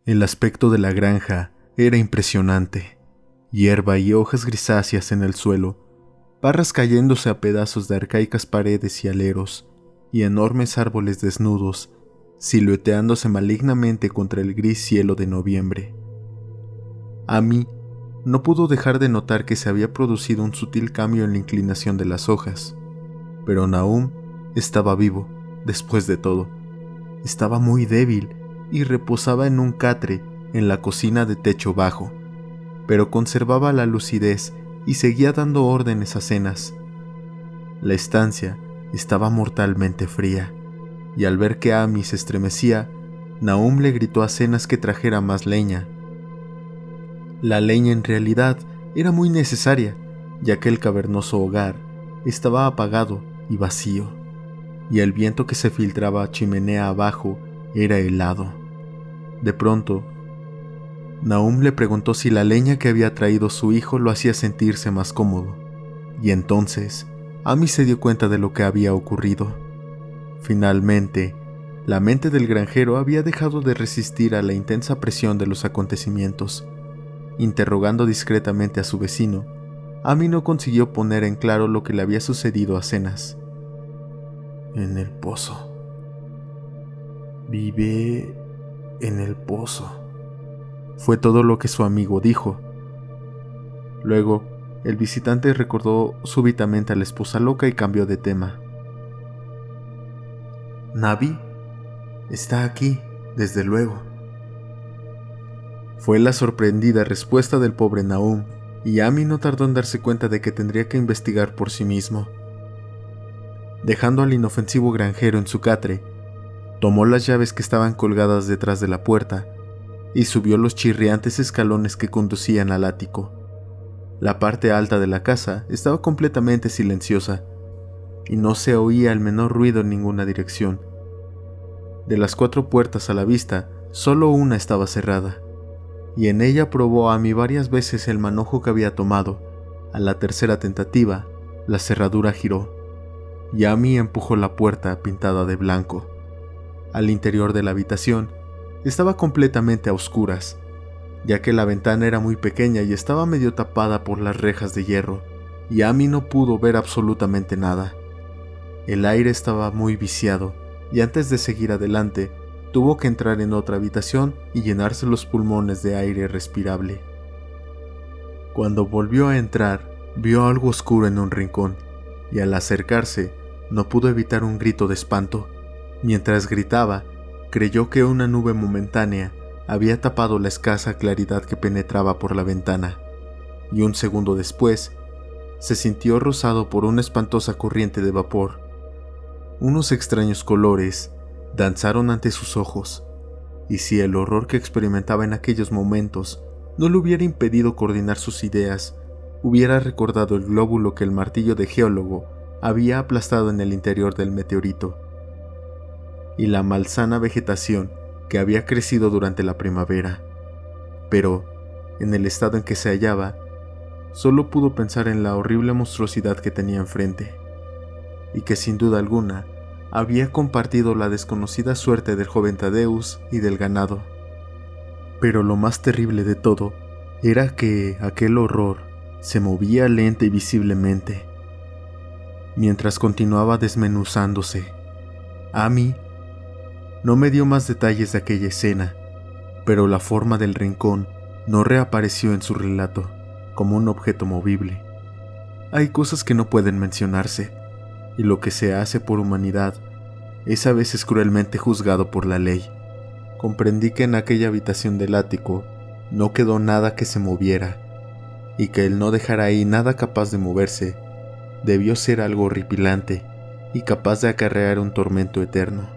El aspecto de la granja era impresionante. Hierba y hojas grisáceas en el suelo, parras cayéndose a pedazos de arcaicas paredes y aleros, y enormes árboles desnudos, silueteándose malignamente contra el gris cielo de noviembre. Amy no pudo dejar de notar que se había producido un sutil cambio en la inclinación de las hojas, pero Nahum estaba vivo, después de todo. Estaba muy débil y reposaba en un catre en la cocina de techo bajo, pero conservaba la lucidez y seguía dando órdenes a Zenas. La estancia estaba mortalmente fría, y al ver que Amy se estremecía, Nahum le gritó a Zenas que trajera más leña. La leña en realidad era muy necesaria, ya que el cavernoso hogar estaba apagado y vacío, y el viento que se filtraba chimenea abajo era helado. De pronto, Nahum le preguntó si la leña que había traído su hijo lo hacía sentirse más cómodo, y entonces Amy se dio cuenta de lo que había ocurrido. Finalmente, la mente del granjero había dejado de resistir a la intensa presión de los acontecimientos. Interrogando discretamente a su vecino, Amy no consiguió poner en claro lo que le había sucedido a Zenas. En el pozo. Vive en el pozo. Fue todo lo que su amigo dijo. Luego, el visitante recordó súbitamente a la esposa loca y cambió de tema. Navi está aquí, desde luego. Fue la sorprendida respuesta del pobre Nahum, y Amy no tardó en darse cuenta de que tendría que investigar por sí mismo. Dejando al inofensivo granjero en su catre, tomó las llaves que estaban colgadas detrás de la puerta y subió los chirriantes escalones que conducían al ático. La parte alta de la casa estaba completamente silenciosa y no se oía el menor ruido en ninguna dirección. De las 4 puertas a la vista, solo una estaba cerrada, y en ella probó Amy varias veces el manojo que había tomado. A la tercera tentativa, la cerradura giró, y Amy empujó la puerta pintada de blanco. Al interior de la habitación estaba completamente a oscuras, ya que la ventana era muy pequeña y estaba medio tapada por las rejas de hierro, y Amy no pudo ver absolutamente nada. El aire estaba muy viciado, y antes de seguir adelante, tuvo que entrar en otra habitación y llenarse los pulmones de aire respirable. Cuando volvió a entrar, vio algo oscuro en un rincón, y al acercarse, no pudo evitar un grito de espanto. Mientras gritaba, creyó que una nube momentánea había tapado la escasa claridad que penetraba por la ventana, y un segundo después, se sintió rozado por una espantosa corriente de vapor. Unos extraños colores danzaron ante sus ojos, y si el horror que experimentaba en aquellos momentos no le hubiera impedido coordinar sus ideas, hubiera recordado el glóbulo que el martillo de geólogo había aplastado en el interior del meteorito, y la malsana vegetación que había crecido durante la primavera. Pero, en el estado en que se hallaba, solo pudo pensar en la horrible monstruosidad que tenía enfrente, y que sin duda alguna había compartido la desconocida suerte del joven Thaddeus y del ganado. Pero lo más terrible de todo era que aquel horror se movía lenta y visiblemente. Mientras continuaba desmenuzándose, Amy no me dio más detalles de aquella escena, pero la forma del rincón no reapareció en su relato como un objeto movible. Hay cosas que no pueden mencionarse, y lo que se hace por humanidad es a veces cruelmente juzgado por la ley. Comprendí que en aquella habitación del ático no quedó nada que se moviera, y que el no dejar ahí nada capaz de moverse debió ser algo horripilante y capaz de acarrear un tormento eterno.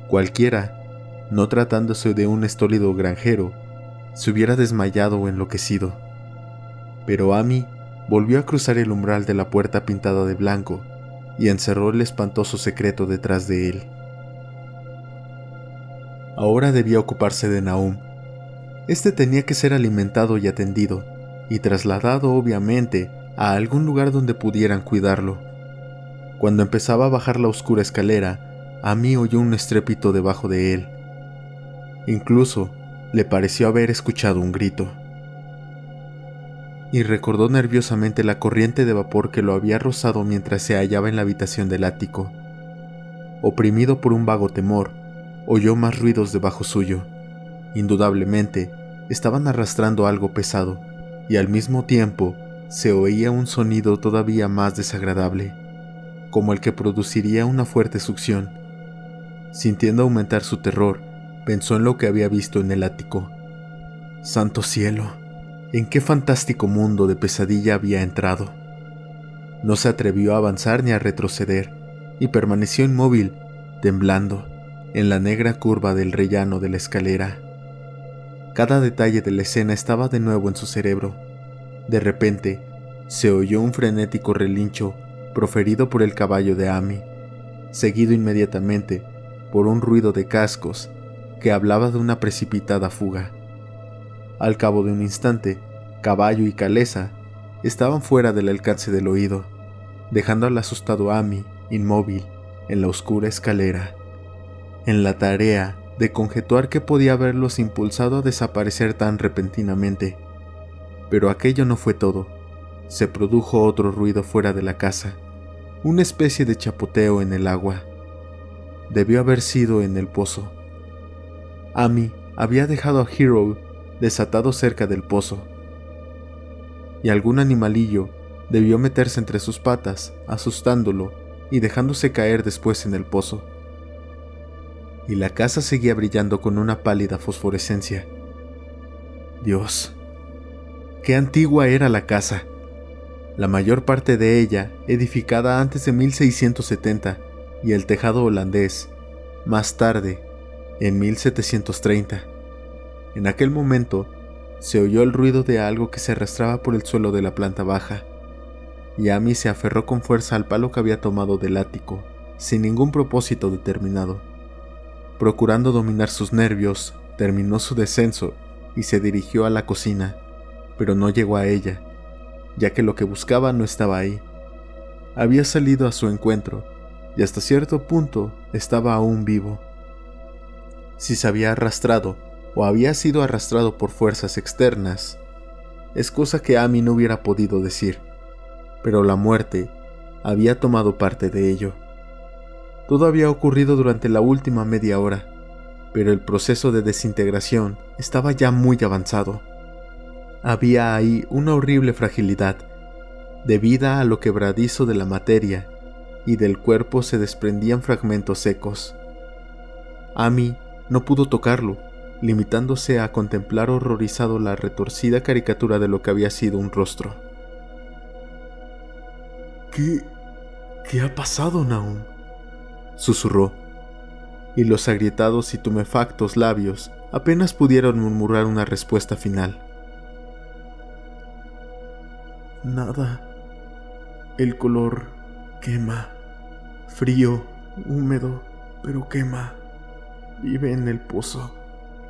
Cualquiera, no tratándose de un estólido granjero, se hubiera desmayado o enloquecido. Pero Amy volvió a cruzar el umbral de la puerta pintada de blanco y encerró el espantoso secreto detrás de él. Ahora debía ocuparse de Nahum. Este tenía que ser alimentado y atendido, y trasladado obviamente a algún lugar donde pudieran cuidarlo. Cuando empezaba a bajar la oscura escalera, Amy oyó un estrépito debajo de él. Incluso Le pareció haber escuchado un grito y recordó nerviosamente la corriente de vapor que lo había rozado mientras se hallaba en la habitación del ático. Oprimido por un vago temor, oyó más ruidos debajo suyo. Indudablemente, estaban arrastrando algo pesado, y al mismo tiempo se oía un sonido todavía más desagradable, como el que produciría una fuerte succión. Sintiendo aumentar su terror, pensó en lo que había visto en el ático. ¡Santo cielo! ¿En qué fantástico mundo de pesadilla había entrado? No se atrevió a avanzar ni a retroceder, y permaneció inmóvil, temblando, en la negra curva del rellano de la escalera. Cada detalle de la escena estaba de nuevo en su cerebro. De repente, se oyó un frenético relincho proferido por el caballo de Amy, seguido inmediatamente por un ruido de cascos que hablaba de una precipitada fuga. Al cabo de un instante, caballo y calesa estaban fuera del alcance del oído, dejando al asustado Amy inmóvil en la oscura escalera, en la tarea de conjeturar qué podía haberlos impulsado a desaparecer tan repentinamente. Pero aquello no fue todo. Se produjo otro ruido fuera de la casa, una especie de chapoteo en el agua. Debió haber sido en el pozo. Amy había dejado a Hero desatado cerca del pozo, y algún animalillo debió meterse entre sus patas, asustándolo y dejándose caer después en el pozo. Y la casa seguía brillando con una pálida fosforescencia. Dios, qué antigua era la casa. La mayor parte de ella edificada antes de 1670 y el tejado holandés, más tarde, en 1730. En aquel momento, se oyó el ruido de algo que se arrastraba por el suelo de la planta baja, y Amy se aferró con fuerza al palo que había tomado del ático, sin ningún propósito determinado. Procurando dominar sus nervios, terminó su descenso y se dirigió a la cocina, pero no llegó a ella, ya que lo que buscaba no estaba ahí. Había salido a su encuentro, y hasta cierto punto estaba aún vivo. Si se había arrastrado, o había sido arrastrado por fuerzas externas, es cosa que Amy no hubiera podido decir, pero la muerte había tomado parte de ello. Todo había ocurrido durante la última media hora, pero el proceso de desintegración estaba ya muy avanzado. Había ahí una horrible fragilidad, debida a lo quebradizo de la materia, y del cuerpo se desprendían fragmentos secos. Amy no pudo tocarlo, limitándose a contemplar horrorizado la retorcida caricatura de lo que había sido un rostro. ¿Qué ha pasado, Nahum?, susurró, y los agrietados y tumefactos labios apenas pudieron murmurar una respuesta final. Nada. El color quema. Frío, húmedo, pero quema. Vive en el pozo.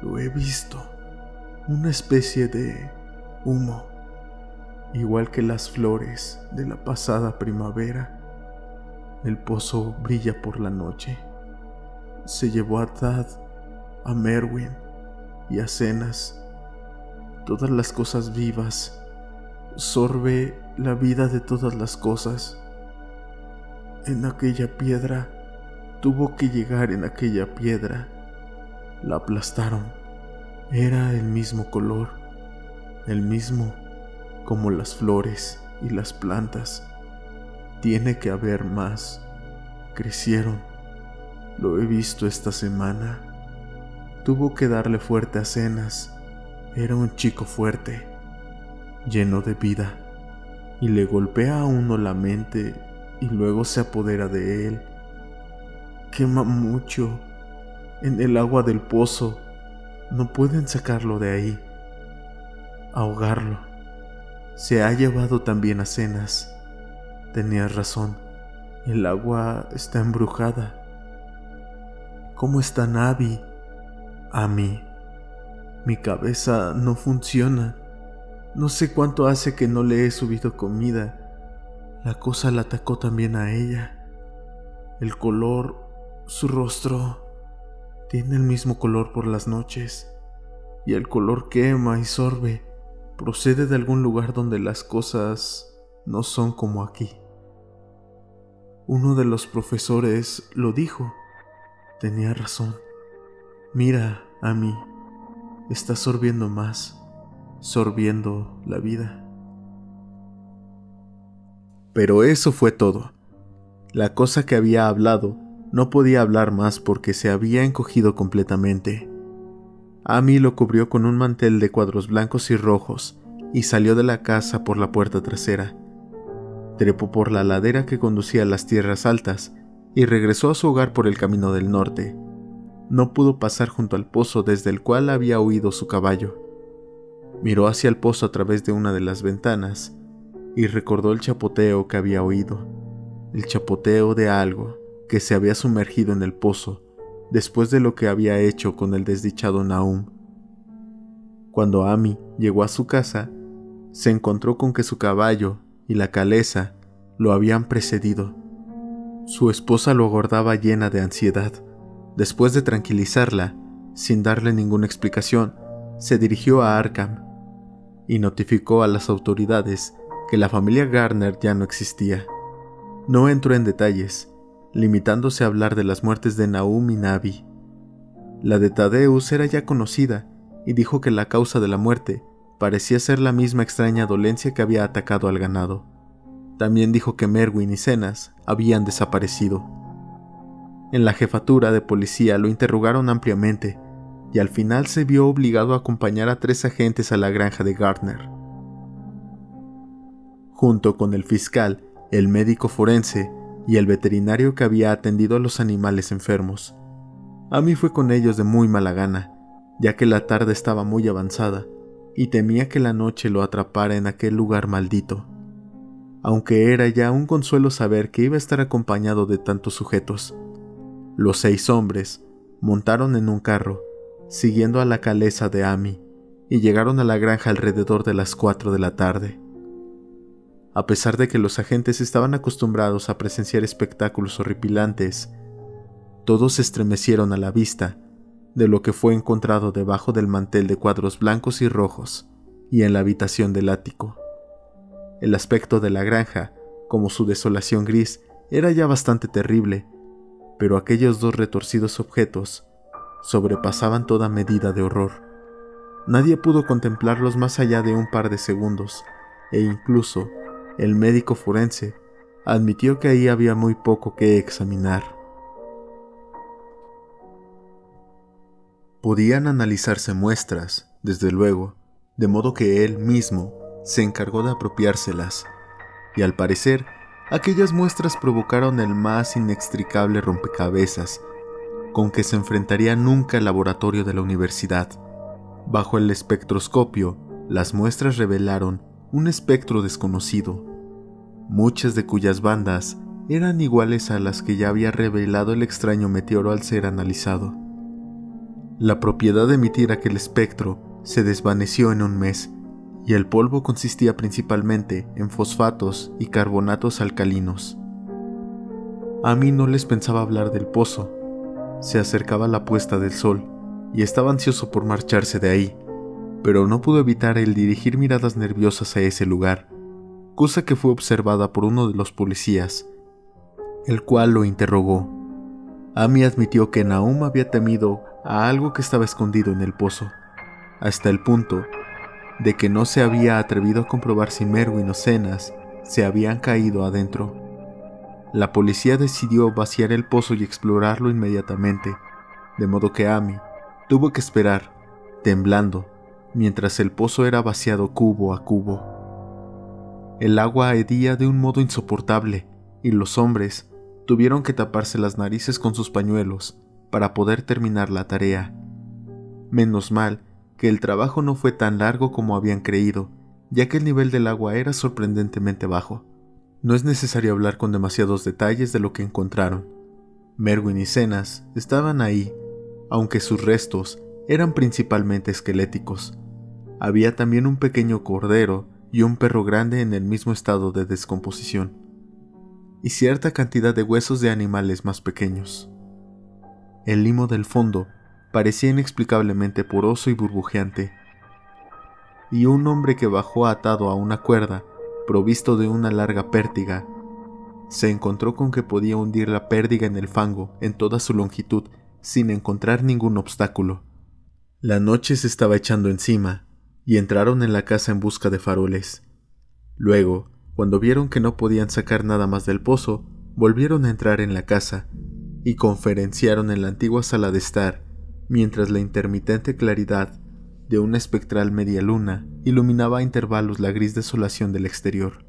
Lo he visto. Una especie de humo. Igual que las flores de la pasada primavera. El pozo brilla por la noche. Se llevó a Thad, a Merwin y a Cenas. Todas las cosas vivas. Sorbe la vida de todas las cosas. En aquella piedra. Tuvo que llegar en aquella piedra. La aplastaron. Era el mismo color. El mismo como las flores y las plantas. Tiene que haber más. Crecieron. Lo he visto esta semana. Tuvo que darle fuerte a Cenas. Era un chico fuerte, lleno de vida, y le golpea a uno la mente y luego se apodera de él. Quema mucho. En el agua del pozo. No pueden sacarlo de ahí. Ahogarlo. Se ha llevado también a Cenas. Tenías razón. El agua está embrujada. ¿Cómo está Navi? Amy. Mi cabeza no funciona. No sé cuánto hace que no le he subido comida. La cosa la atacó también a ella. El color, su rostro, tiene el mismo color por las noches. y el color quema y sorbe. Procede de algún lugar donde las cosas no son como aquí. Uno de los profesores lo dijo. Tenía razón. Mira, Amy, estás sorbiendo más, sorbiendo la vida. Pero eso fue todo. La cosa que había hablado no podía hablar más porque se había encogido completamente. Amy lo cubrió con un mantel de cuadros blancos y rojos y salió de la casa por la puerta trasera. Trepó por la ladera que conducía a las tierras altas y regresó a su hogar por el camino del norte. No pudo pasar junto al pozo desde el cual había huido su caballo. Miró hacia el pozo a través de una de las ventanas y recordó el chapoteo que había oído, el chapoteo de algo que se había sumergido en el pozo después de lo que había hecho con el desdichado Nahum. Cuando Amy llegó a su casa, se encontró con que su caballo y la caleza lo habían precedido. Su esposa lo aguardaba llena de ansiedad. Después de tranquilizarla, sin darle ninguna explicación, se dirigió a Arkham y notificó a las autoridades que la familia Garner ya no existía. No entró en detalles, limitándose a hablar de las muertes de Nahum y Navi. La de Thaddeus era ya conocida y dijo que la causa de la muerte parecía ser la misma extraña dolencia que había atacado al ganado. También dijo que Merwin y Zenas habían desaparecido. En la jefatura de policía lo interrogaron ampliamente y al final se vio obligado a acompañar a 3 agentes a la granja de Gardner. Junto con el fiscal, el médico forense y el veterinario que había atendido a los animales enfermos. Amy fue con ellos de muy mala gana, ya que la tarde estaba muy avanzada y temía que la noche lo atrapara en aquel lugar maldito. Aunque era ya un consuelo saber que iba a estar acompañado de tantos sujetos. Los 6 hombres montaron en un carro, siguiendo a la caleza de Amy, y llegaron a la granja alrededor de las 4 de la tarde. A pesar de que los agentes estaban acostumbrados a presenciar espectáculos horripilantes, todos se estremecieron a la vista de lo que fue encontrado debajo del mantel de cuadros blancos y rojos y en la habitación del ático. El aspecto de la granja, como su desolación gris, era ya bastante terrible, pero aquellos 2 retorcidos objetos sobrepasaban toda medida de horror. Nadie pudo contemplarlos más allá de un par de segundos, e incluso el médico forense admitió que ahí había muy poco que examinar. Podían analizarse muestras, desde luego, de modo que él mismo se encargó de apropiárselas, y al parecer, aquellas muestras provocaron el más inextricable rompecabezas con que se enfrentaría nunca el laboratorio de la universidad. Bajo el espectroscopio, las muestras revelaron un espectro desconocido, muchas de cuyas bandas eran iguales a las que ya había revelado el extraño meteoro al ser analizado. La propiedad de emitir aquel espectro se desvaneció en un mes, y el polvo consistía principalmente en fosfatos y carbonatos alcalinos. Amy no les pensaba hablar del pozo. Se acercaba la puesta del sol, y estaba ansioso por marcharse de ahí, pero no pudo evitar el dirigir miradas nerviosas a ese lugar, cosa que fue observada por uno de los policías, el cual lo interrogó. Amy admitió que Nahum había temido a algo que estaba escondido en el pozo, hasta el punto de que no se había atrevido a comprobar si Merwin o Zenas se habían caído adentro. La policía decidió vaciar el pozo y explorarlo inmediatamente, de modo que Amy tuvo que esperar, temblando, mientras el pozo era vaciado cubo a cubo. El agua hedía de un modo insoportable, y los hombres tuvieron que taparse las narices con sus pañuelos para poder terminar la tarea. Menos mal que el trabajo no fue tan largo como habían creído, ya que el nivel del agua era sorprendentemente bajo. No es necesario hablar con demasiados detalles de lo que encontraron. Merwin y Zenas estaban ahí, aunque sus restos eran principalmente esqueléticos. Había también un pequeño cordero y un perro grande en el mismo estado de descomposición, y cierta cantidad de huesos de animales más pequeños. El limo del fondo parecía inexplicablemente poroso y burbujeante, y un hombre que bajó atado a una cuerda, provisto de una larga pértiga, se encontró con que podía hundir la pértiga en el fango en toda su longitud sin encontrar ningún obstáculo. La noche se estaba echando encima y entraron en la casa en busca de faroles. Luego, cuando vieron que no podían sacar nada más del pozo, volvieron a entrar en la casa y conferenciaron en la antigua sala de estar, mientras la intermitente claridad de una espectral media luna iluminaba a intervalos la gris desolación del exterior.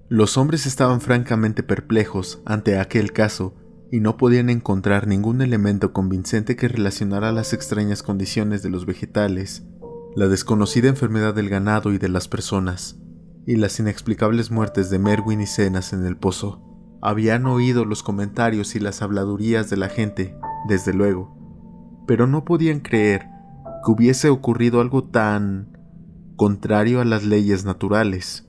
Los hombres estaban francamente perplejos ante aquel caso y no podían encontrar ningún elemento convincente que relacionara las extrañas condiciones de los vegetales, la desconocida enfermedad del ganado y de las personas, y las inexplicables muertes de Merwin y Cenas en el pozo. Habían oído los comentarios y las habladurías de la gente, desde luego, pero no podían creer que hubiese ocurrido algo tan contrario a las leyes naturales.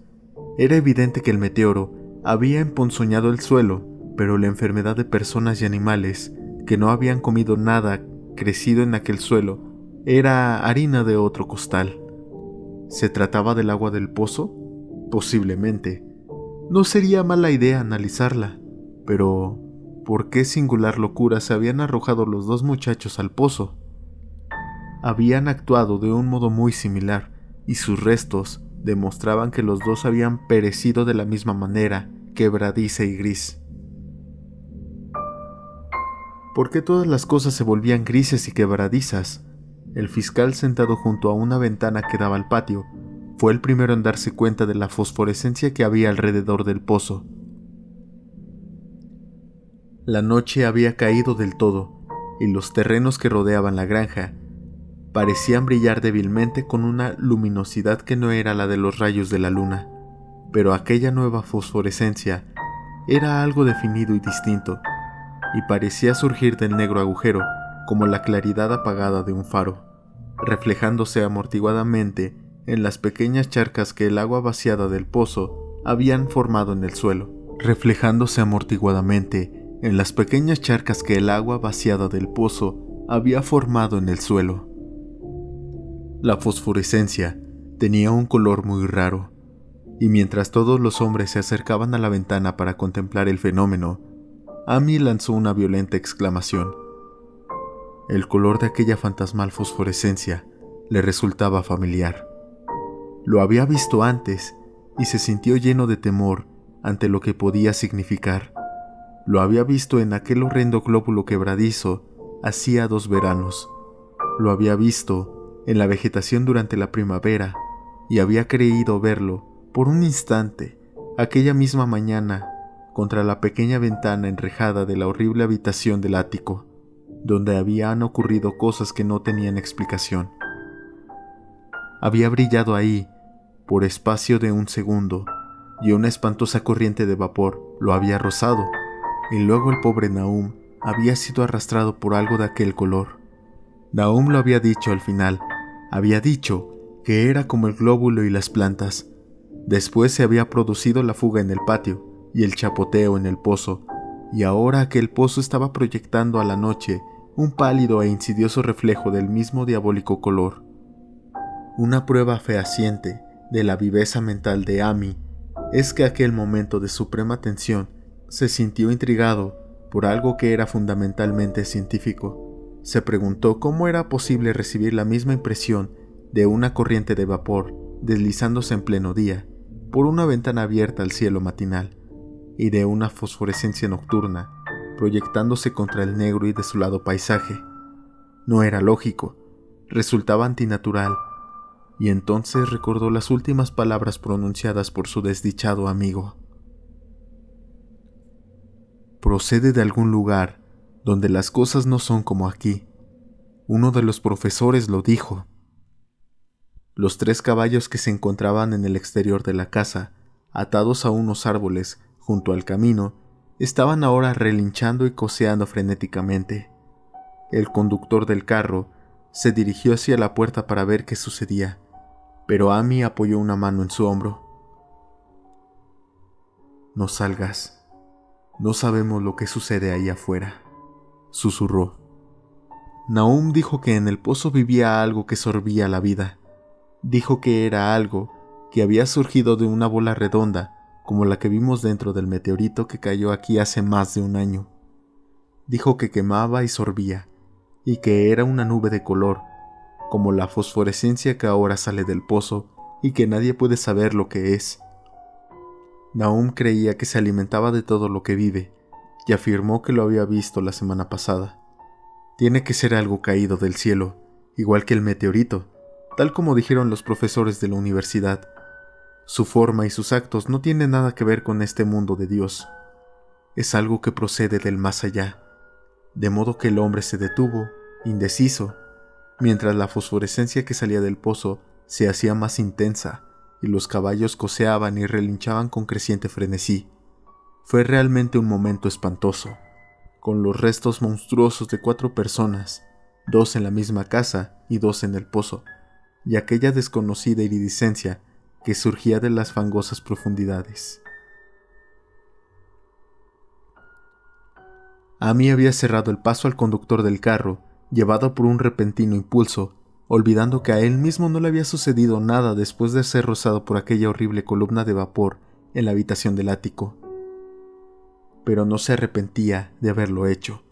Era evidente que el meteoro había emponzoñado el suelo, pero la enfermedad de personas y animales que no habían comido nada crecido en aquel suelo era harina de otro costal. ¿Se trataba del agua del pozo? Posiblemente. No sería mala idea analizarla, pero ¿por qué singular locura se habían arrojado los dos muchachos al pozo? Habían actuado de un modo muy similar, y sus restos demostraban que los dos habían perecido de la misma manera, quebradiza y gris. ¿Por qué todas las cosas se volvían grises y quebradizas? El fiscal, sentado junto a una ventana que daba al patio, fue el primero en darse cuenta de la fosforescencia que había alrededor del pozo. La noche había caído del todo, y los terrenos que rodeaban la granja parecían brillar débilmente con una luminosidad que no era la de los rayos de la luna, pero aquella nueva fosforescencia era algo definido y distinto, y parecía surgir del negro agujero como la claridad apagada de un faro, reflejándose amortiguadamente en las pequeñas charcas que el agua vaciada del pozo habían formado en el suelo, La fosforescencia tenía un color muy raro, y mientras todos los hombres se acercaban a la ventana para contemplar el fenómeno, Amy lanzó una violenta exclamación. El color de aquella fantasmal fosforescencia le resultaba familiar. Lo había visto antes y se sintió lleno de temor ante lo que podía significar. Lo había visto en aquel horrendo glóbulo quebradizo hacía 2 veranos. Lo había visto en la vegetación durante la primavera y había creído verlo por un instante aquella misma mañana contra la pequeña ventana enrejada de la horrible habitación del ático, donde habían ocurrido cosas que no tenían explicación. Había brillado ahí por espacio de un segundo y una espantosa corriente de vapor lo había rozado, y luego el pobre Nahum había sido arrastrado por algo de aquel color. Nahum lo había dicho al final. Había dicho que era como el glóbulo y las plantas. Después se había producido la fuga en el patio y el chapoteo en el pozo, y ahora aquel pozo estaba proyectando a la noche un pálido e insidioso reflejo del mismo diabólico color. Una prueba fehaciente de la viveza mental de Amy es que aquel momento de suprema tensión se sintió intrigado por algo que era fundamentalmente científico. Se preguntó cómo era posible recibir la misma impresión de una corriente de vapor deslizándose en pleno día por una ventana abierta al cielo matinal y de una fosforescencia nocturna proyectándose contra el negro y desolado paisaje. No era lógico, resultaba antinatural, y entonces recordó las últimas palabras pronunciadas por su desdichado amigo. Procede de algún lugar donde las cosas no son como aquí. Uno de los profesores lo dijo. Los 3 caballos que se encontraban en el exterior de la casa, atados a unos árboles junto al camino, estaban ahora relinchando y coceando frenéticamente. El conductor del carro se dirigió hacia la puerta para ver qué sucedía, pero Amy apoyó una mano en su hombro. No salgas. No sabemos lo que sucede ahí afuera, susurró. Nahum dijo que en el pozo vivía algo que sorbía la vida. Dijo que era algo que había surgido de una bola redonda, como la que vimos dentro del meteorito que cayó aquí hace más de un año. Dijo que quemaba y sorbía, y que era una nube de color, como la fosforescencia que ahora sale del pozo y que nadie puede saber lo que es. Nahum creía que se alimentaba de todo lo que vive, y afirmó que lo había visto la semana pasada. Tiene que ser algo caído del cielo, igual que el meteorito, tal como dijeron los profesores de la universidad. Su forma y sus actos no tienen nada que ver con este mundo de Dios. Es algo que procede del más allá, de modo que el hombre se detuvo, indeciso, mientras la fosforescencia que salía del pozo se hacía más intensa y los caballos coceaban y relinchaban con creciente frenesí. Fue realmente un momento espantoso, con los restos monstruosos de 4 personas, 2 en la misma casa y 2 en el pozo, y aquella desconocida iridiscencia que surgía de las fangosas profundidades. Amy había cerrado el paso al conductor del carro, llevado por un repentino impulso, olvidando que a él mismo no le había sucedido nada después de ser rozado por aquella horrible columna de vapor en la habitación del ático. Pero no se arrepentía de haberlo hecho.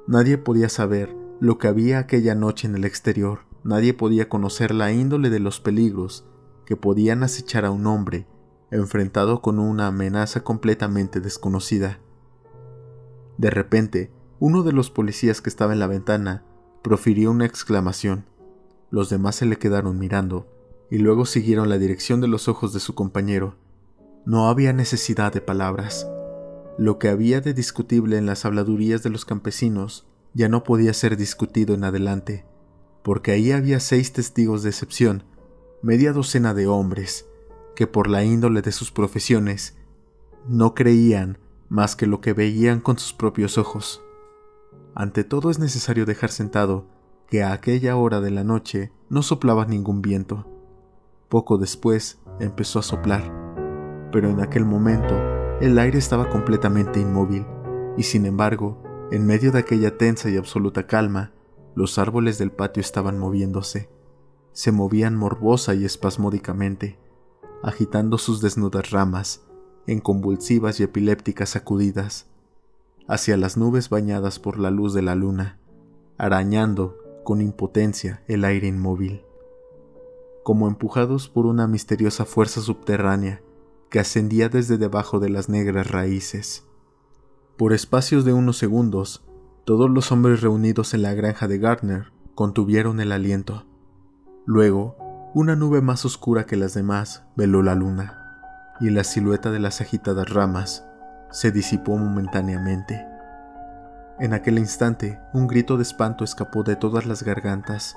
Nadie podía saber lo que había aquella noche en el exterior, nadie podía conocer la índole de los peligros que podían acechar a un hombre enfrentado con una amenaza completamente desconocida. De repente, uno de los policías que estaba en la ventana profirió una exclamación. Los demás se le quedaron mirando, y luego siguieron la dirección de los ojos de su compañero. No había necesidad de palabras. Lo que había de discutible en las habladurías de los campesinos ya no podía ser discutido en adelante, porque ahí había 6 testigos de excepción, media docena de hombres, que por la índole de sus profesiones no creían más que lo que veían con sus propios ojos. Ante todo es necesario dejar sentado que a aquella hora de la noche no soplaba ningún viento. Poco después empezó a soplar, pero en aquel momento el aire estaba completamente inmóvil, y sin embargo, en medio de aquella tensa y absoluta calma, los árboles del patio estaban moviéndose. Se movían morbosa y espasmódicamente, agitando sus desnudas ramas en convulsivas y epilépticas sacudidas hacia las nubes bañadas por la luz de la luna, arañando con impotencia el aire inmóvil, como empujados por una misteriosa fuerza subterránea que ascendía desde debajo de las negras raíces. Por espacios de unos segundos, todos los hombres reunidos en la granja de Gardner contuvieron el aliento. Luego, una nube más oscura que las demás veló la luna, y la silueta de las agitadas ramas se disipó momentáneamente. En aquel instante, un grito de espanto escapó de todas las gargantas,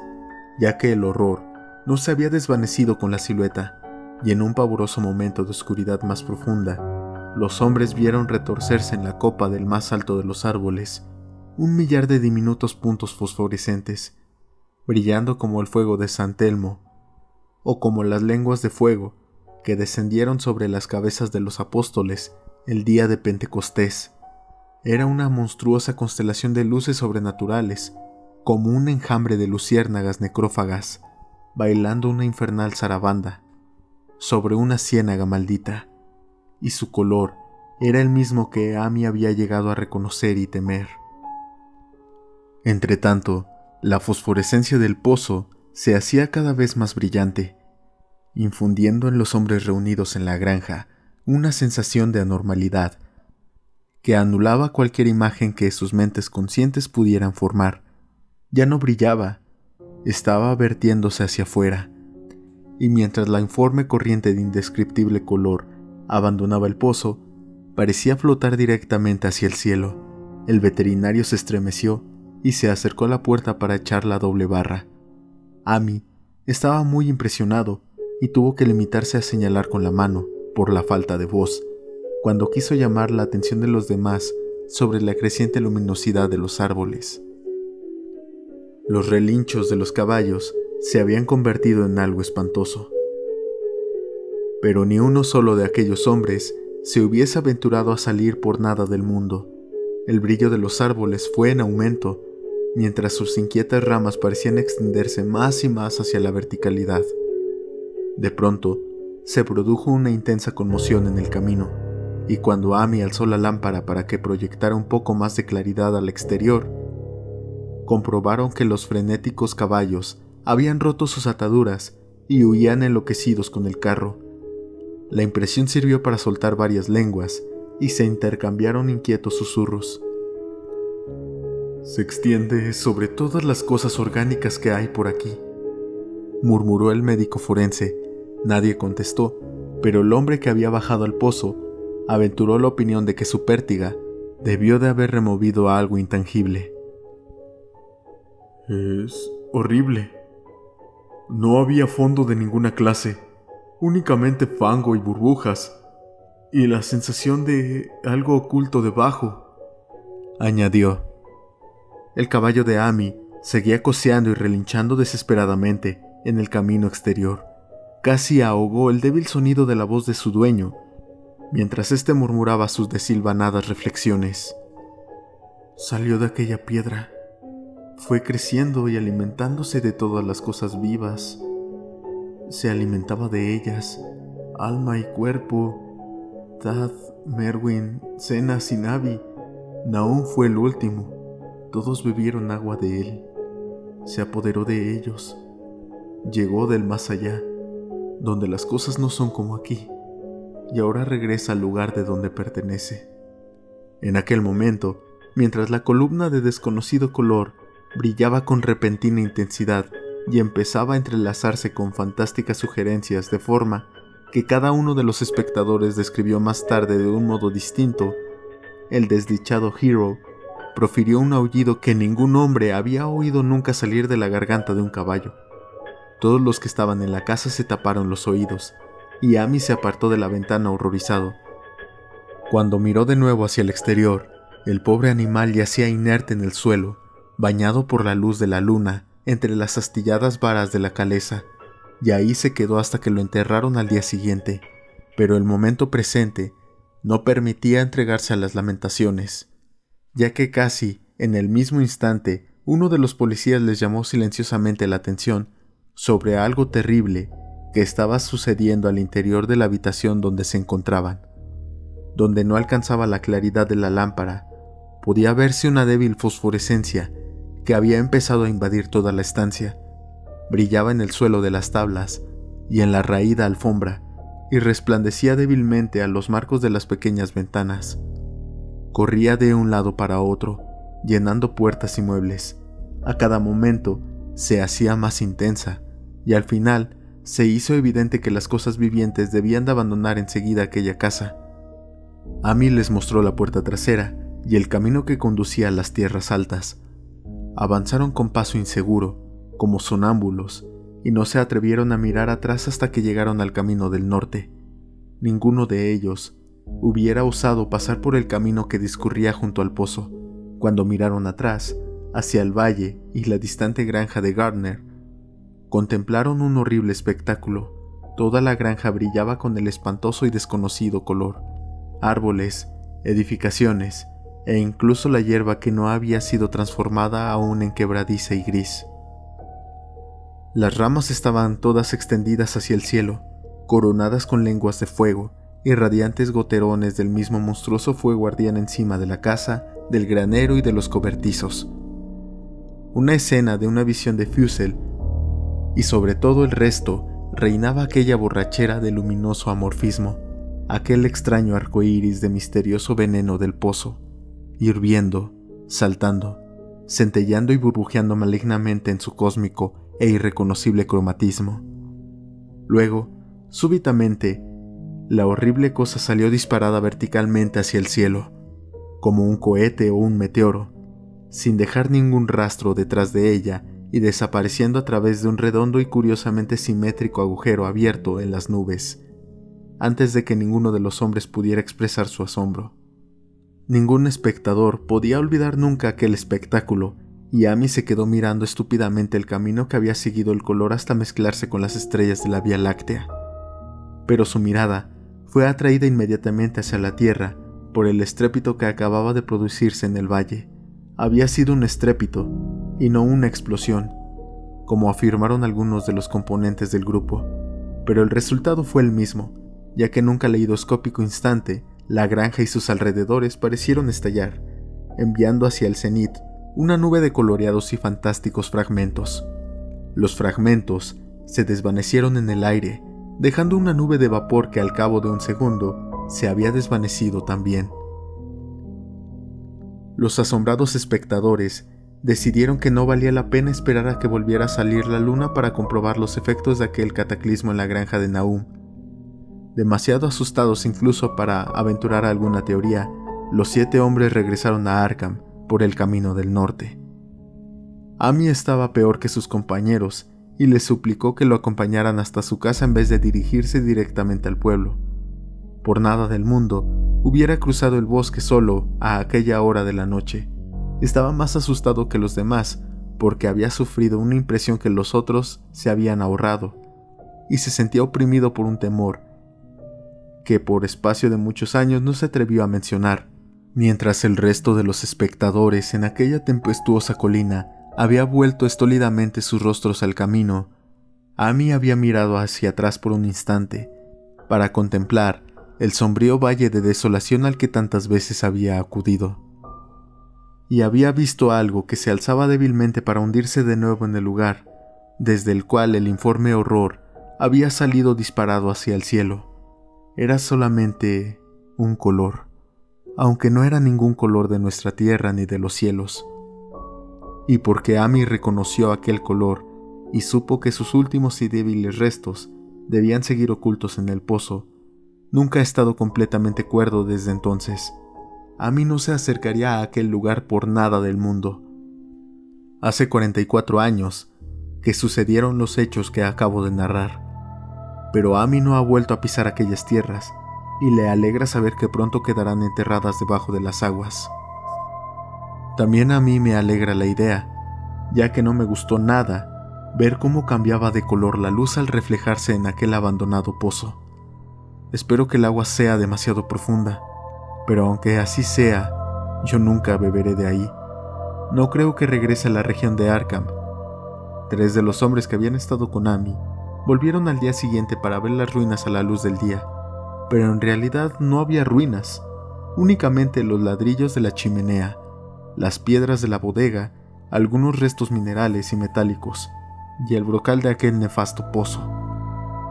ya que el horror no se había desvanecido con la silueta, y en un pavoroso momento de oscuridad más profunda, los hombres vieron retorcerse en la copa del más alto de los árboles 1.000.000 de diminutos puntos fosforescentes, brillando como el fuego de San Telmo, o como las lenguas de fuego que descendieron sobre las cabezas de los apóstoles el día de Pentecostés. Era una monstruosa constelación de luces sobrenaturales, como un enjambre de luciérnagas necrófagas, bailando una infernal zarabanda sobre una ciénaga maldita, y su color era el mismo que Amy había llegado a reconocer y temer. Entretanto, la fosforescencia del pozo se hacía cada vez más brillante, infundiendo en los hombres reunidos en la granja una sensación de anormalidad que anulaba cualquier imagen que sus mentes conscientes pudieran formar. Ya no brillaba, estaba vertiéndose hacia afuera, y mientras la informe corriente de indescriptible color abandonaba el pozo, parecía flotar directamente hacia el cielo. El veterinario se estremeció y se acercó a la puerta para echar la doble barra. Amy estaba muy impresionado y tuvo que limitarse a señalar con la mano, por la falta de voz, cuando quiso llamar la atención de los demás sobre la creciente luminosidad de los árboles. Los relinchos de los caballos se habían convertido en algo espantoso. Pero ni uno solo de aquellos hombres se hubiese aventurado a salir por nada del mundo. El brillo de los árboles fue en aumento, mientras sus inquietas ramas parecían extenderse más y más hacia la verticalidad. De pronto, se produjo una intensa conmoción en el camino, y cuando Amy alzó la lámpara para que proyectara un poco más de claridad al exterior, comprobaron que los frenéticos caballos habían roto sus ataduras y huían enloquecidos con el carro. La impresión sirvió para soltar varias lenguas y se intercambiaron inquietos susurros. «Se extiende sobre todas las cosas orgánicas que hay por aquí», murmuró el médico forense. Nadie contestó, pero el hombre que había bajado al pozo aventuró la opinión de que su pértiga debió de haber removido algo intangible. «Es horrible. No había fondo de ninguna clase, únicamente fango y burbujas, y la sensación de algo oculto debajo», añadió. El caballo de Amy seguía coceando y relinchando desesperadamente en el camino exterior. Casi ahogó el débil sonido de la voz de su dueño, mientras éste murmuraba sus desilvanadas reflexiones. «Salió de aquella piedra. Fue creciendo y alimentándose de todas las cosas vivas. Se alimentaba de ellas, alma y cuerpo. Tad, Merwin, Zenas y Navi. Nahum fue el último. Todos bebieron agua de él. Se apoderó de ellos. Llegó del más allá, donde las cosas no son como aquí, y ahora regresa al lugar de donde pertenece». En aquel momento, mientras la columna de desconocido color brillaba con repentina intensidad y empezaba a entrelazarse con fantásticas sugerencias, de forma que cada uno de los espectadores describió más tarde de un modo distinto, el desdichado Hero profirió un aullido que ningún hombre había oído nunca salir de la garganta de un caballo. Todos los que estaban en la casa se taparon los oídos, y Amy se apartó de la ventana horrorizado. Cuando miró de nuevo hacia el exterior, el pobre animal yacía inerte en el suelo, bañado por la luz de la luna entre las astilladas varas de la caleza, y ahí se quedó hasta que lo enterraron al día siguiente. Pero el momento presente no permitía entregarse a las lamentaciones, ya que casi en el mismo instante uno de los policías les llamó silenciosamente la atención sobre algo terrible que estaba sucediendo al interior de la habitación donde se encontraban. Donde no alcanzaba la claridad de la lámpara, podía verse una débil fosforescencia que había empezado a invadir toda la estancia. Brillaba en el suelo de las tablas y en la raída alfombra, y resplandecía débilmente a los marcos de las pequeñas ventanas. Corría de un lado para otro, llenando puertas y muebles. A cada momento se hacía más intensa, y al final se hizo evidente que las cosas vivientes debían de abandonar enseguida aquella casa. Amy les mostró la puerta trasera y el camino que conducía a las tierras altas. Avanzaron con paso inseguro, como sonámbulos, y no se atrevieron a mirar atrás hasta que llegaron al camino del norte. Ninguno de ellos hubiera osado pasar por el camino que discurría junto al pozo. Cuando miraron atrás, hacia el valle y la distante granja de Gardner, contemplaron un horrible espectáculo. Toda la granja brillaba con el espantoso y desconocido color. Árboles, edificaciones e incluso la hierba que no había sido transformada aún en quebradiza y gris. Las ramas estaban todas extendidas hacia el cielo, coronadas con lenguas de fuego, y radiantes goterones del mismo monstruoso fuego ardían encima de la casa, del granero y de los cobertizos. Una escena de una visión de Fussell, y sobre todo el resto reinaba aquella borrachera de luminoso amorfismo, aquel extraño arcoíris de misterioso veneno del pozo, hirviendo, saltando, centelleando y burbujeando malignamente en su cósmico e irreconocible cromatismo. Luego, súbitamente, la horrible cosa salió disparada verticalmente hacia el cielo, como un cohete o un meteoro, sin dejar ningún rastro detrás de ella y desapareciendo a través de un redondo y curiosamente simétrico agujero abierto en las nubes, antes de que ninguno de los hombres pudiera expresar su asombro. Ningún espectador podía olvidar nunca aquel espectáculo, y Amy se quedó mirando estúpidamente el camino que había seguido el color hasta mezclarse con las estrellas de la Vía Láctea. Pero su mirada fue atraída inmediatamente hacia la tierra por el estrépito que acababa de producirse en el valle. había sido un estrépito y no una explosión, como afirmaron algunos de los componentes del grupo, pero el resultado fue el mismo, ya que en un caleidoscópico instante, la granja y sus alrededores parecieron estallar, enviando hacia el cenit una nube de coloreados y fantásticos fragmentos. Los fragmentos se desvanecieron en el aire, dejando una nube de vapor que al cabo de un segundo se había desvanecido también. Los asombrados espectadores decidieron que no valía la pena esperar a que volviera a salir la luna para comprobar los efectos de aquel cataclismo en la granja de Nahum. Demasiado asustados incluso para aventurar alguna teoría, los 7 hombres regresaron a Arkham por el camino del norte. Amy estaba peor que sus compañeros y les suplicó que lo acompañaran hasta su casa en vez de dirigirse directamente al pueblo. Por nada del mundo hubiera cruzado el bosque solo a aquella hora de la noche. Estaba más asustado que los demás porque había sufrido una impresión que los otros se habían ahorrado y se sentía oprimido por un temor que por espacio de muchos años no se atrevió a mencionar. Mientras el resto de los espectadores en aquella tempestuosa colina había vuelto estólidamente sus rostros al camino, Amy había mirado hacia atrás por un instante para contemplar el sombrío valle de desolación al que tantas veces había acudido. Y había visto algo que se alzaba débilmente para hundirse de nuevo en el lugar, desde el cual el informe horror había salido disparado hacia el cielo. Era solamente un color, aunque no era ningún color de nuestra tierra ni de los cielos. Y porque Amy reconoció aquel color y supo que sus últimos y débiles restos debían seguir ocultos en el pozo, nunca ha estado completamente cuerdo desde entonces. Amy no se acercaría a aquel lugar por nada del mundo. Hace 44 años que sucedieron los hechos que acabo de narrar, pero Amy no ha vuelto a pisar aquellas tierras y le alegra saber que pronto quedarán enterradas debajo de las aguas. También a mí me alegra la idea, ya que no me gustó nada ver cómo cambiaba de color la luz al reflejarse en aquel abandonado pozo. Espero que el agua sea demasiado profunda, pero aunque así sea, yo nunca beberé de ahí. No creo que regrese a la región de Arkham. 3 de los hombres que habían estado con Amy volvieron al día siguiente para ver las ruinas a la luz del día, pero en realidad no había ruinas, únicamente los ladrillos de la chimenea, las piedras de la bodega, algunos restos minerales y metálicos, y el brocal de aquel nefasto pozo.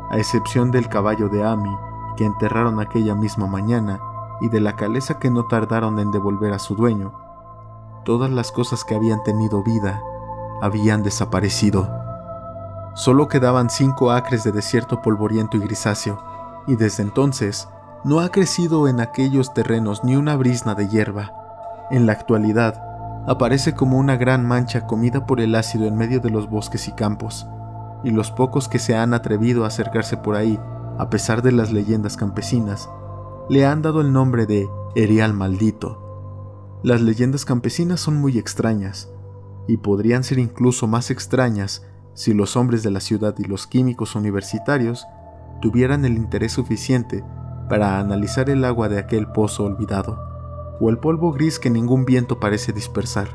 A excepción del caballo de Amy, que enterraron aquella misma mañana, y de la caleza que no tardaron en devolver a su dueño, todas las cosas que habían tenido vida habían desaparecido. Solo quedaban 5 acres de desierto polvoriento y grisáceo, y desde entonces no ha crecido en aquellos terrenos ni una brizna de hierba. En la actualidad, aparece como una gran mancha comida por el ácido en medio de los bosques y campos, y los pocos que se han atrevido a acercarse por ahí, a pesar de las leyendas campesinas, le han dado el nombre de Erial Maldito. Las leyendas campesinas son muy extrañas, y podrían ser incluso más extrañas si los hombres de la ciudad y los químicos universitarios tuvieran el interés suficiente para analizar el agua de aquel pozo olvidado, o el polvo gris que ningún viento parece dispersar.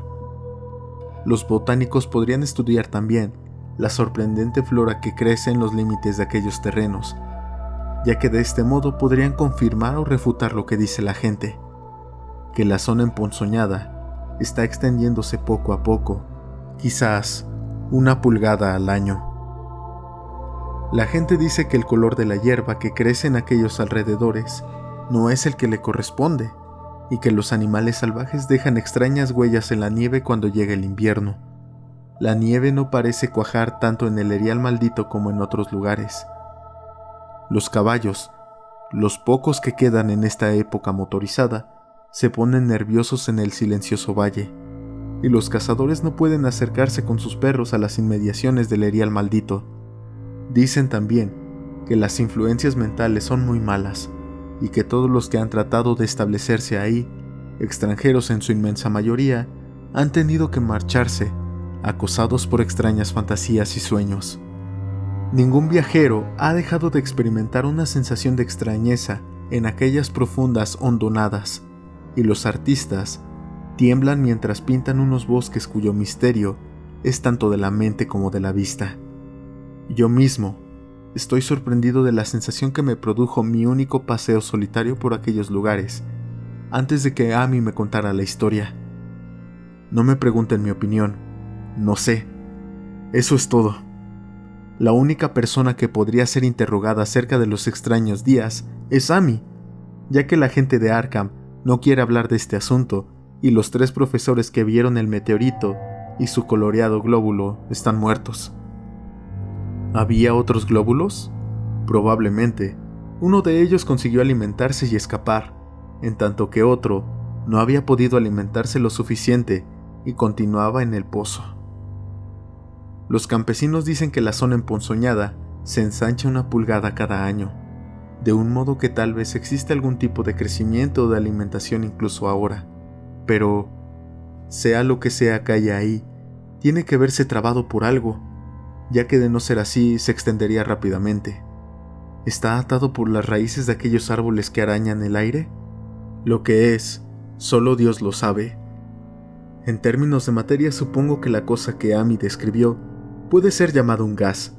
Los botánicos podrían estudiar también la sorprendente flora que crece en los límites de aquellos terrenos, ya que de este modo podrían confirmar o refutar lo que dice la gente, que la zona emponzoñada está extendiéndose poco a poco, quizás 1 pulgada al año. La gente dice que el color de la hierba que crece en aquellos alrededores no es el que le corresponde, y que los animales salvajes dejan extrañas huellas en la nieve cuando llega el invierno. La nieve no parece cuajar tanto en el Erial Maldito como en otros lugares. Los caballos, los pocos que quedan en esta época motorizada, se ponen nerviosos en el silencioso valle, y los cazadores no pueden acercarse con sus perros a las inmediaciones del Erial Maldito. Dicen también que las influencias mentales son muy malas, y que todos los que han tratado de establecerse ahí, extranjeros en su inmensa mayoría, han tenido que marcharse, acosados por extrañas fantasías y sueños. Ningún viajero ha dejado de experimentar una sensación de extrañeza en aquellas profundas hondonadas, y los artistas tiemblan mientras pintan unos bosques cuyo misterio es tanto de la mente como de la vista. Yo mismo estoy sorprendido de la sensación que me produjo mi único paseo solitario por aquellos lugares, antes de que Amy me contara la historia. No me pregunten mi opinión, no sé. Eso es todo. La única persona que podría ser interrogada acerca de los extraños días es Amy, ya que la gente de Arkham no quiere hablar de este asunto y los 3 profesores que vieron el meteorito y su coloreado glóbulo están muertos. ¿Había otros glóbulos? Probablemente. Uno de ellos consiguió alimentarse y escapar, en tanto que otro no había podido alimentarse lo suficiente y continuaba en el pozo. Los campesinos dicen que la zona emponzoñada se ensancha 1 pulgada cada año, de un modo que tal vez existe algún tipo de crecimiento o de alimentación incluso ahora, pero, sea lo que sea que haya ahí, tiene que verse trabado por algo, ya que de no ser así se extendería rápidamente. ¿Está atado por las raíces de aquellos árboles que arañan el aire? Lo que es, solo Dios lo sabe. En términos de materia, supongo que la cosa que Amy describió puede ser llamada un gas,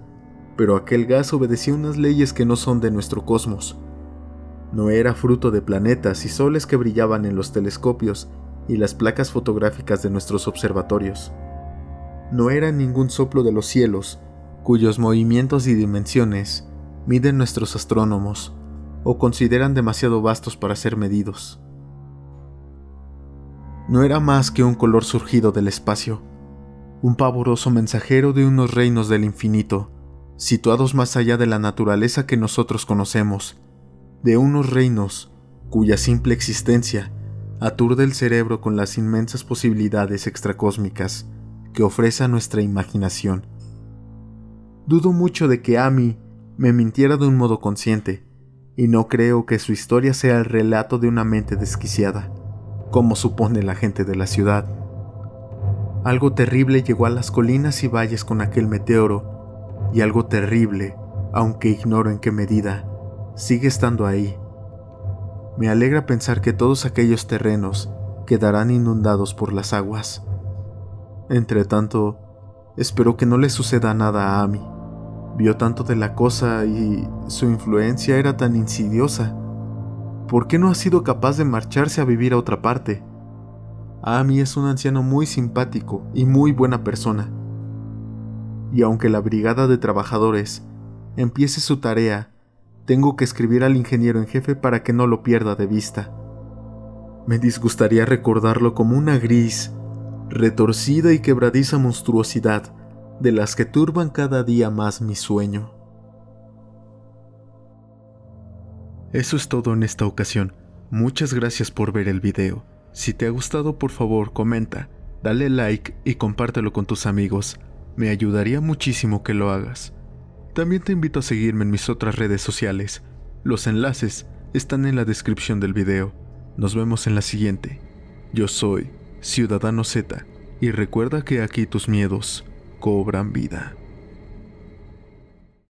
pero aquel gas obedecía unas leyes que no son de nuestro cosmos. No era fruto de planetas y soles que brillaban en los telescopios y las placas fotográficas de nuestros observatorios. No era ningún soplo de los cielos, cuyos movimientos y dimensiones miden nuestros astrónomos o consideran demasiado vastos para ser medidos. No era más que un color surgido del espacio, un pavoroso mensajero de unos reinos del infinito, situados más allá de la naturaleza que nosotros conocemos, de unos reinos cuya simple existencia aturde el cerebro con las inmensas posibilidades extracósmicas que ofrece a nuestra imaginación. Dudo mucho de que Amy me mintiera de un modo consciente, y no creo que su historia sea el relato de una mente desquiciada, como supone la gente de la ciudad. Algo terrible llegó a las colinas y valles con aquel meteoro, y algo terrible, aunque ignoro en qué medida, sigue estando ahí. Me alegra pensar que todos aquellos terrenos quedarán inundados por las aguas. Entretanto, espero que no le suceda nada a Amy. Vio tanto de la cosa y su influencia era tan insidiosa. ¿Por qué no ha sido capaz de marcharse a vivir a otra parte? Amy es un anciano muy simpático y muy buena persona. Y aunque la brigada de trabajadores empiece su tarea, tengo que escribir al ingeniero en jefe para que no lo pierda de vista. Me disgustaría recordarlo como una gris, retorcida y quebradiza monstruosidad de las que turban cada día más mi sueño. Eso es todo en esta ocasión. Muchas gracias por ver el video. Si te ha gustado, por favor, comenta, dale like y compártelo con tus amigos. Me ayudaría muchísimo que lo hagas. También te invito a seguirme en mis otras redes sociales. Los enlaces están en la descripción del video. Nos vemos en la siguiente. Yo soy Ciudadano Z y recuerda que aquí tus miedos cobran vida.